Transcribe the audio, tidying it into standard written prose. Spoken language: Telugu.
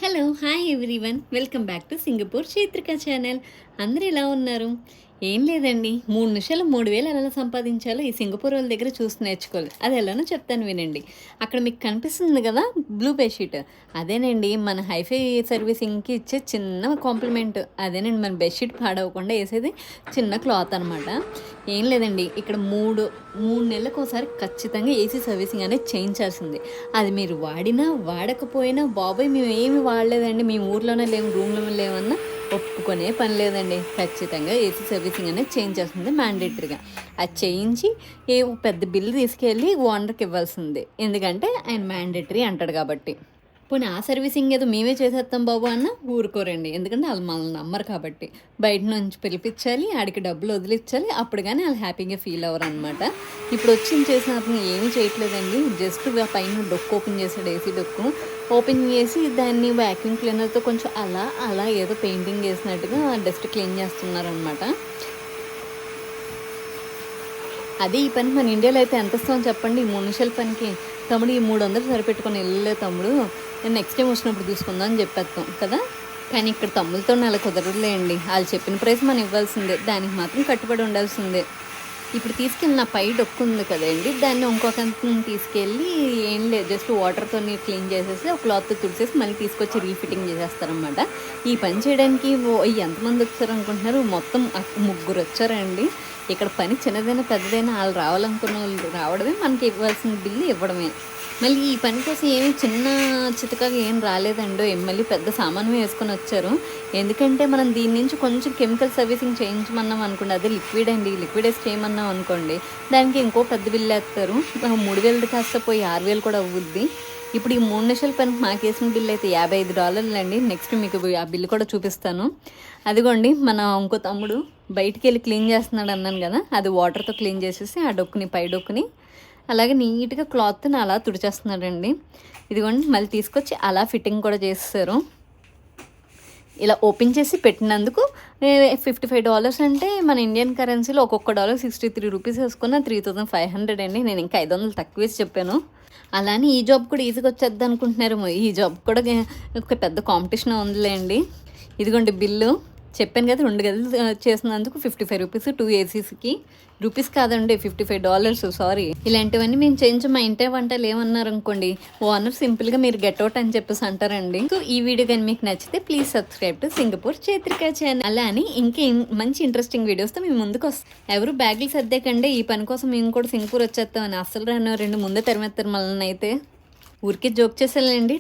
Hello hi everyone welcome back to Singapore Chaitrika channel. అందరూ ఎలా ఉన్నారు? ఏం లేదండి, 3 నిమిషాలు 3000 ఎలా సంపాదించాలో ఈ సింగపూర్ వాళ్ళ దగ్గర చూసి నేర్చుకోవాలి. అది ఎలానో చెప్తాను వినండి. అక్కడ మీకు కనిపిస్తుంది కదా బ్లూ బెడ్షీట్, అదేనండి మన హైఫై సర్వీసింగ్కి ఇచ్చే చిన్న కాంప్లిమెంట్. అదేనండి మన బెడ్షీట్ పాడవకుండా వేసేది చిన్న క్లాత్ అనమాట. ఏం లేదండి, ఇక్కడ మూడు నెలలకు ఒకసారి ఖచ్చితంగా ఏసీ సర్వీసింగ్ అనేది చేయించాల్సింది. అది మీరు వాడినా వాడకపోయినా బాబాయ్ మేము ఏమి వాడలేదండి, మేము ఊర్లోనే లేము రూమ్లోనే లేమన్నా ఒప్పుకునే పని లేదండి. ఖచ్చితంగా ఏసీ సర్వీసింగ్ అనేది చేయించాల్సింది మ్యాండేటరీగా. అది చేయించి పెద్ద బిల్లు తీసుకెళ్ళి ఓనర్కి ఇవ్వాల్సిందే, ఎందుకంటే ఆయన మ్యాండేటరీ అంటాడు కాబట్టి. పోనీ ఆ సర్వీసింగ్ ఏదో మేమే చేసేస్తాం బాబు అన్న ఊరుకోరండి, ఎందుకంటే వాళ్ళు మనల్ని నమ్మరు కాబట్టి. బయట నుంచి పిలిపించాలి, ఆడికి డబ్బులు వదిలించాలి, అప్పుడు కానీ వాళ్ళు హ్యాపీగా ఫీల్ అవ్వరు అనమాట. ఇప్పుడు వచ్చి చేసిన అతను ఏమీ చేయట్లేదండి, జస్ట్ పైన డొక్కు ఓపెన్ చేశాడు, ఏసీ డొక్కు ఓపెన్ చేసి దాన్ని వ్యాక్యూమ్ క్లీనర్తో కొంచెం అలా అలా ఏదో పెయింటింగ్ చేసినట్టుగా డస్ట్ క్లీన్ చేస్తున్నారనమాట. అదే ఈ పని మన ఇండియాలో అయితే ఎంత ఇస్తామని చెప్పండి, ఈ 3 నిమిషాల పనికి. తమ్ముడు ఈ 300 సరిపెట్టుకొని వెళ్ళలే తమ్ముడు, నేను నెక్స్ట్ టైం వచ్చినప్పుడు తీసుకుందాం అని చెప్పేస్తాం కదా. కానీ ఇక్కడ తమ్ములతో అలా కుదరదులేండి, వాళ్ళు చెప్పిన ప్రైస్ మనం ఇవ్వాల్సిందే, దానికి మాత్రం కట్టుబడి ఉండాల్సిందే. ఇప్పుడు తీసుకెళ్ళి నా పై డొక్కు ఉంది కదండి, దాన్ని ఇంకొక తీసుకెళ్ళి ఏం లేదు జస్ట్ వాటర్తో క్లీన్ చేసేసి ఒక క్లాత్తో తుడిసేసి మళ్ళీ తీసుకొచ్చి రీఫిట్టింగ్ చేసేస్తారనమాట. ఈ పని చేయడానికి ఎంతమంది వచ్చారు అనుకుంటున్నారు? మొత్తం 3 వచ్చారండి. ఇక్కడ పని చిన్నదైనా పెద్దదైనా వాళ్ళు రావాలనుకున్న వాళ్ళు రావడమే, మనకి ఇవ్వాల్సిన బిల్లు ఇవ్వడమే. మళ్ళీ ఈ పని కోసం ఏమి చిన్న చితకగా ఏం రాలేదండో, మళ్ళీ పెద్ద సామాను వేసుకొని వచ్చారు. ఎందుకంటే మనం దీని నుంచి కొంచెం కెమికల్ సర్వీసింగ్ చేయించమన్నాం అనుకోండి, అదే లిక్విడ్ అండి, లిక్విడ్ వేసి చేయమన్నాం అనుకోండి, దానికి ఇంకో పెద్ద బిల్లు వేస్తారు. 3000 కాస్త పోయి 6000 కూడా అవుద్ది. ఇప్పుడు ఈ 3 నిమిషాల పనికి మాకేసిన బిల్లు అయితే $55 అండి. నెక్స్ట్ మీకు ఆ బిల్లు కూడా చూపిస్తాను. అదిగోండి మన ఇంకో తమ్ముడు బయటికి వెళ్ళి క్లీన్ చేస్తున్నాడు అన్నాను కదా, అది వాటర్తో క్లీన్ చేసేసి ఆ డొక్కుని పై డొక్కుని అలాగే నీట్గా క్లాత్ని అలా తుడిచేస్తున్నాడండి. ఇదిగోండి మళ్ళీ తీసుకొచ్చి అలా ఫిట్టింగ్ కూడా చేస్తారు. ఇలా ఓపెన్ చేసి పెట్టినందుకు $55 అంటే మన ఇండియన్ కరెన్సీలో ఒక్కొక్క డాలర్ 63 రూపీస్ వేసుకున్న 3500 అండి. నేను ఇంకా 500 తక్కువ వేసి చెప్పాను. అలానే ఈ జాబ్ కూడా ఈజీగా వచ్చేద్ది అనుకుంటున్నారు, ఈ జాబ్ కూడా ఒక పెద్ద కాంపిటీషన్ ఉందిలేండి. ఇదిగోండి బిల్లు చెప్పాను కదా, 2 గదులు చేసినందుకు 55 రూపీస్, 2 ఏసీస్కి. రూపీస్ కాదండి, $55 సారీ. ఇలాంటివన్నీ మేము చేయించి మా ఇంటే వంటలు ఏమన్నారు అనుకోండి, ఓనర్ సింపుల్గా మీరు గెట్అవుట్ అని చెప్పేసి అంటారండి. సో ఈ వీడియో కానీ మీకు నచ్చితే please subscribe to Singapore Chaitrika channel. అలా అని మంచి ఇంట్రెస్టింగ్ వీడియోస్తో మేము ముందుకు వస్తాం. ఎవరు బ్యాగులు సర్దేకండి, ఈ పని కోసం మేము కూడా సింగపూర్ వచ్చేస్తామని అస్సలు రాను, 2 ముందే తరిమేస్తారు మనల్ని. అయితే ఊరికే జోక్ చేసేయాలండి.